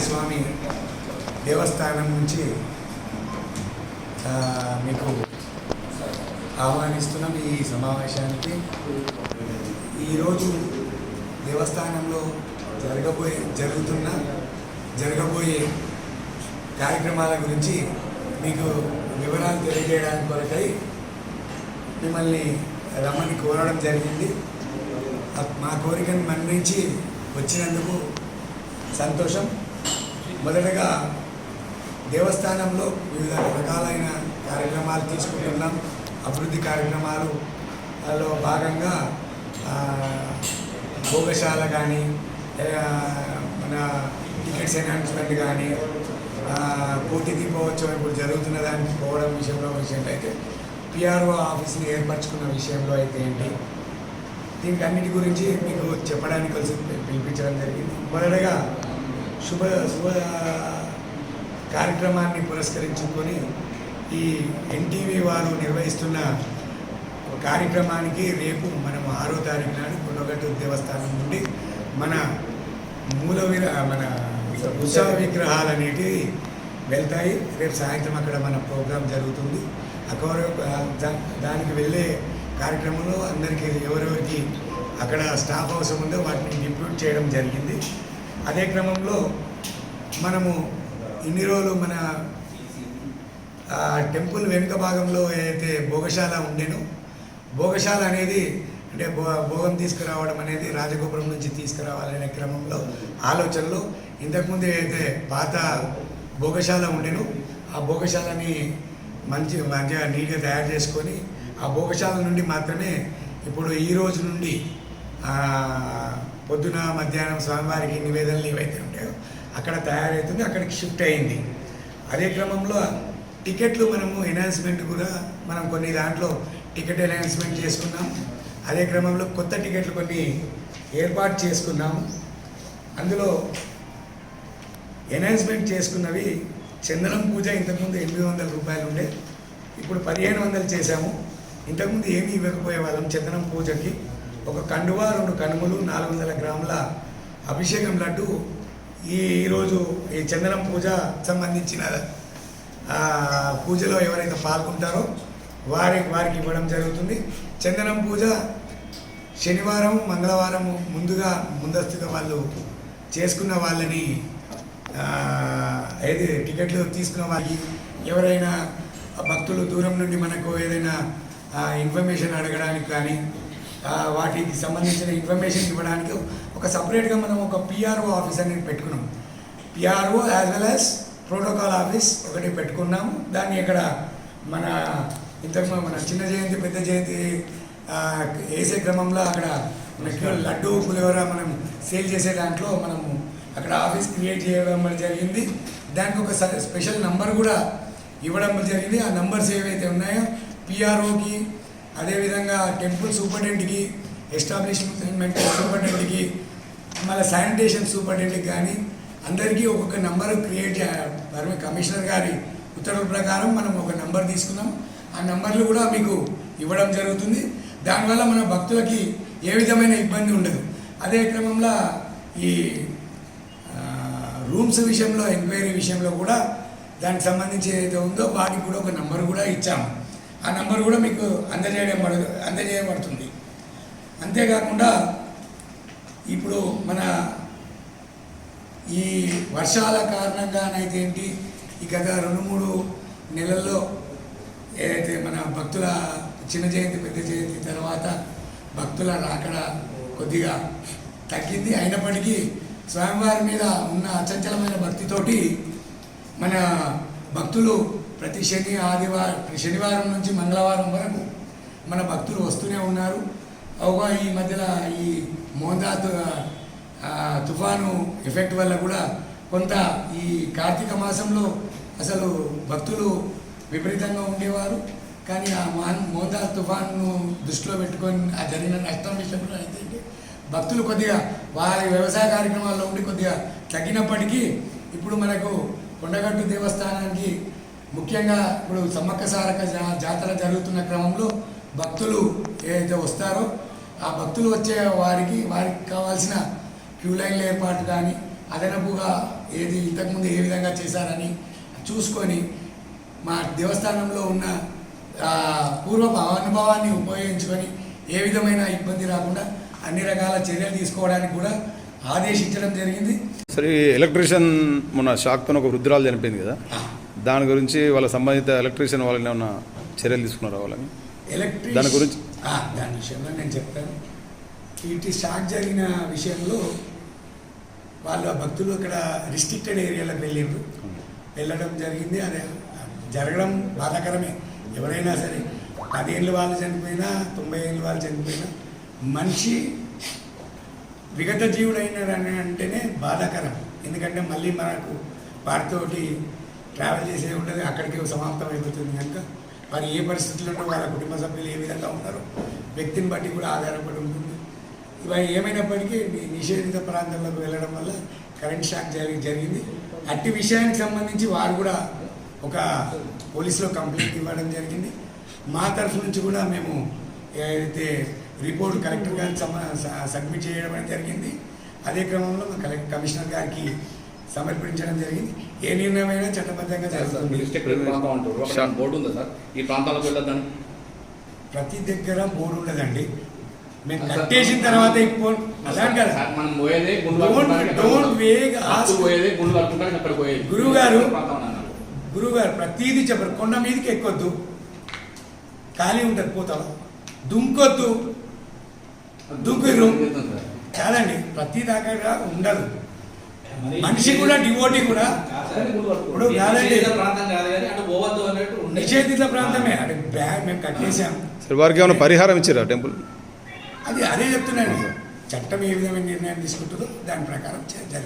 స్వామి దేవస్థానం నుంచి మీకు ఆహ్వానిస్తున్నాం ఈ సమావేశానికి. ఈరోజు దేవస్థానంలో జరగబోయే కార్యక్రమాల గురించి మీకు వివరాలు తెలియజేయడానికి కొరకై మిమ్మల్ని రమ్మని కోరడం జరిగింది. మా కోరికను మన్నించి వచ్చినందుకు సంతోషం. మొదటగా దేవస్థానంలో వివిధ రకాలైన కార్యక్రమాలు తీసుకుంటున్నాం. అభివృద్ధి కార్యక్రమాలలో భాగంగా భోగశాల కానీ, మన టికెట్స్ అనౌన్స్మెంట్ కానీ, కోటి దీపోత్సవం ఇప్పుడు జరుగుతున్న దానికి పోవడం విషయంలో అయితే పిఆర్ఓ ఆఫీస్ని ఏర్పరచుకున్న విషయంలో అయితే ఏంటి, దీనికి అన్నిటి గురించి మీకు చెప్పడానికి కలిసి పిలిపించడం జరిగింది. మొదటగా శుభ కార్యక్రమాన్ని పురస్కరించుకొని ఈ ఎన్టీవీ వారు నిర్వహిస్తున్న కార్యక్రమానికి రేపు మనం 6వ తారీఖు నాడు కొండగట్టు దేవస్థానం నుండి మన మన ఉత్సవ విగ్రహాలు అనేటివి వెళ్తాయి. రేపు సాయంత్రం అక్కడ మన ప్రోగ్రాం జరుగుతుంది. దానికి వెళ్ళే కార్యక్రమంలో అందరికీ ఎవరెవరికి అక్కడ స్టాఫ్ అవసరం ఉందో వాటిని డిప్యూట్ చేయడం జరిగింది. అదే క్రమంలో మనము ఇన్ని రోజులు మన టెంపుల్ వెనుక భాగంలో ఏదైతే భోగశాల ఉండేనో, భోగశాల అనేది అంటే భోగం తీసుకురావడం అనేది రాజగోపురం నుంచి తీసుకురావాలనే క్రమంలో ఆలోచనలో ఇంతకుముందు ఏదైతే పాత భోగశాల ఉండేనో ఆ భోగశాలని మంచిగా నీట్గా తయారు చేసుకొని ఆ భోగశాల నుండి మాత్రమే ఇప్పుడు ఈ రోజు నుండి పొద్దున మధ్యాహ్నం స్వామివారికి నివేదనలు ఏవైతే ఉంటాయో అక్కడ తయారవుతుంది, అక్కడికి షిఫ్ట్ అయింది. అదే క్రమంలో టికెట్లు మనము ఎన్హాన్స్మెంట్ కూడా మనం కొన్ని దాంట్లో టికెట్ ఎన్హాన్స్మెంట్ చేసుకున్నాం. అదే క్రమంలో కొత్త టికెట్లు కొన్ని ఏర్పాటు చేసుకున్నాము. అందులో ఎన్హాన్స్మెంట్ చేసుకున్నవి చందనం పూజ ఇంతకుముందు 800 రూపాయలు ఉండే, ఇప్పుడు 1500 చేశాము. ఇంతకుముందు ఏమీ ఇవ్వకపోయే వాళ్ళం. చందనం పూజకి ఒక కండువా, 2 కనుమలు, 400 గ్రాముల అభిషేకం లడ్డు ఈరోజు ఈ చందనం పూజ సంబంధించిన పూజలో ఎవరైతే పాల్గొంటారో వారికి ఇవ్వడం జరుగుతుంది. చందనం పూజ శనివారం, మంగళవారం ముందస్తుగా వాళ్ళు చేసుకున్న వాళ్ళని ఏది టికెట్లు తీసుకున్న వాళ్ళకి ఎవరైనా భక్తులు దూరం నుండి మనకు ఏదైనా ఇన్ఫర్మేషన్ అడగడానికి కానీ వాటికి సంబంధించిన ఇన్ఫర్మేషన్ ఇవ్వడానికి ఒక సపరేట్గా మనం ఒక పిఆర్ఓ ఆఫీస్ అనేది పెట్టుకున్నాం. PRO as well as protocol office ఒకటి పెట్టుకున్నాము. దాన్ని ఇక్కడ మన మన చిన్న జయంతి పెద్ద జయంతి వేసే క్రమంలో అక్కడ మనకి లడ్డు పులిహోర మనం సేల్ చేసే దాంట్లో మనము అక్కడ ఆఫీస్ క్రియేట్ చేయడం జరిగింది. దానికి ఒక స్పెషల్ నంబర్ కూడా ఇవ్వడం జరిగింది. ఆ నంబర్స్ ఏవైతే ఉన్నాయో పిఆర్ఓకి, అదేవిధంగా టెంపుల్ సూపరింటెండెంట్కి, ఎస్టాబ్లిష్మెంట్ సూపరింటెండెంట్కి, మళ్ళీ శానిటేషన్ సూపరింటెండెంట్కి కానీ అందరికీ ఒక్కొక్క నంబర్ క్రియేట్ చేయాలి. కమిషనర్ గారి ఉత్తర్వుల ప్రకారం మనం ఒక నంబర్ తీసుకున్నాం. ఆ నంబర్లు కూడా మీకు ఇవ్వడం జరుగుతుంది. దానివల్ల మన భక్తులకి ఏ విధమైన ఇబ్బంది ఉండదు. అదే క్రమంలో ఈ రూమ్స్ విషయంలో, ఎంక్వైరీ విషయంలో కూడా దానికి సంబంధించి ఏదైతే ఉందో వాటికి కూడా ఒక నంబర్ కూడా ఇచ్చాము. ఆ నంబర్ కూడా మీకు అందజేయబడుతుంది. అంతేకాకుండా ఇప్పుడు మన ఈ వర్షాల కారణంగానైతే ఏంటి ఈ గత 2-3 నెలల్లో ఏదైతే మన భక్తుల చిన్న జయంతి పెద్ద జయంతి తర్వాత భక్తుల రాకడ కొద్దిగా తగ్గింది. అయినప్పటికీ స్వామివారి మీద ఉన్న అచంచలమైన భక్తితోటి మన భక్తులు ప్రతి శనివారం నుంచి మంగళవారం వరకు మన భక్తులు వస్తూనే ఉన్నారు. ఈ మధ్యలో ఈ మోందా తుఫాను ఎఫెక్ట్ వల్ల కూడా కొంత ఈ కార్తీక మాసంలో అసలు భక్తులు విపరీతంగా ఉండేవారు. కానీ ఆ మోందా తుఫాను దృష్టిలో పెట్టుకొని ఆ జరిగిన నష్టం విషయంలో అయితే భక్తులు కొద్దిగా వారి వ్యవసాయ కార్యక్రమాల్లో ఉండి కొద్దిగా తగ్గినప్పటికీ ఇప్పుడు మనకు కొండగట్టు దేవస్థానానికి ముఖ్యంగా ఇప్పుడు సమ్మక్క సారక్క జాతర జరుగుతున్న క్రమంలో భక్తులు ఏదైతే వస్తారో ఆ భక్తులు వచ్చే వారికి కావాల్సిన క్యూ లైన్ల ఏర్పాటు కానీ అదనపుగా ఏది ఇంతకుముందు ఏ విధంగా చేశారని చూసుకొని మా దేవస్థానంలో ఉన్న పూర్వపు అనుభవాన్ని ఉపయోగించుకొని ఏ విధమైన ఇబ్బంది రాకుండా అన్ని రకాల చర్యలు తీసుకోవడానికి కూడా ఆదేశించడం జరిగింది. సరే, ఎలక్ట్రీషియన్ మొన్న షాక్తో ఒక వృద్ధురాలు చనిపోయింది కదా, దాని గురించి వాళ్ళ సంబంధిత ఎలక్ట్రీషియన్ వాళ్ళని ఏమన్నా చర్యలు తీసుకున్నారా వాళ్ళని? దాని గురించి దాని విషయంలో నేను చెప్తాను. ఇటు షాక్ జరిగిన విషయంలో వాళ్ళ భక్తులు ఇక్కడ రిస్ట్రిక్టెడ్ ఏరియాలకు వెళ్ళడం జరిగింది. అది జరగడం బాధాకరమే. ఎవరైనా సరే 10 ఏళ్ళు వాళ్ళు చనిపోయినా 90 ఏళ్ళు వాళ్ళు చనిపోయినా మనిషి విగత జీవుడైనాడని అంటేనే బాధాకరం. ఎందుకంటే మళ్ళీ మనకు వారితోటి ట్రావెల్ చేసే ఉంటుంది, అక్కడికి సమాప్తం అయిపోతుంది. కనుక వారు ఏ పరిస్థితుల్లో వాళ్ళ కుటుంబ సభ్యులు ఏ విధంగా ఉన్నారో వ్యక్తిని బట్టి కూడా ఆధారపడి ఉంటుంది. ఇవి ఏమైనప్పటికీ నిషేధిత ప్రాంతాలకు వెళ్ళడం వల్ల కరెంట్ షాక్ జరిగింది. అట్టి విషయానికి సంబంధించి వారు కూడా ఒక పోలీసులో కంప్లైంట్ ఇవ్వడం జరిగింది. మా తరఫు నుంచి కూడా మేము ఏదైతే రిపోర్ట్ కలెక్టర్ గారికి సబ్మిట్ చేయడం అనేది జరిగింది. అదే క్రమంలో మా కమిషనర్ గారికి సమర్పించడం జరిగింది. ఏ నిర్ణయమైనా చట్టబద్ధంగా జరుగుతుంది. ప్రతి దగ్గర బోర్డు ఉండదండి. మేము కట్టేసిన తర్వాత గురువు గారు ప్రతిదీ చెప్పరు. కొండ మీదకి ఎక్కొద్దు, ఖాళీ ఉంటుంది, పోతాం, దుంకొద్దు, దుంకురు కాదండి. ప్రతి దాకా ఉండదు. మనిషి కూడా డివోటీ కూడా ఇప్పుడు కాదండి, నిషేధిత ప్రాంతమే. అది మేము కట్టేసాం. వారికి ఏమైనా పరిహారం ఇచ్చారా టెంపుల్? అదే చెప్తున్నాను. చట్టం ఏ విధమైన నిర్ణయం తీసుకుంటుందో దాని ప్రకారం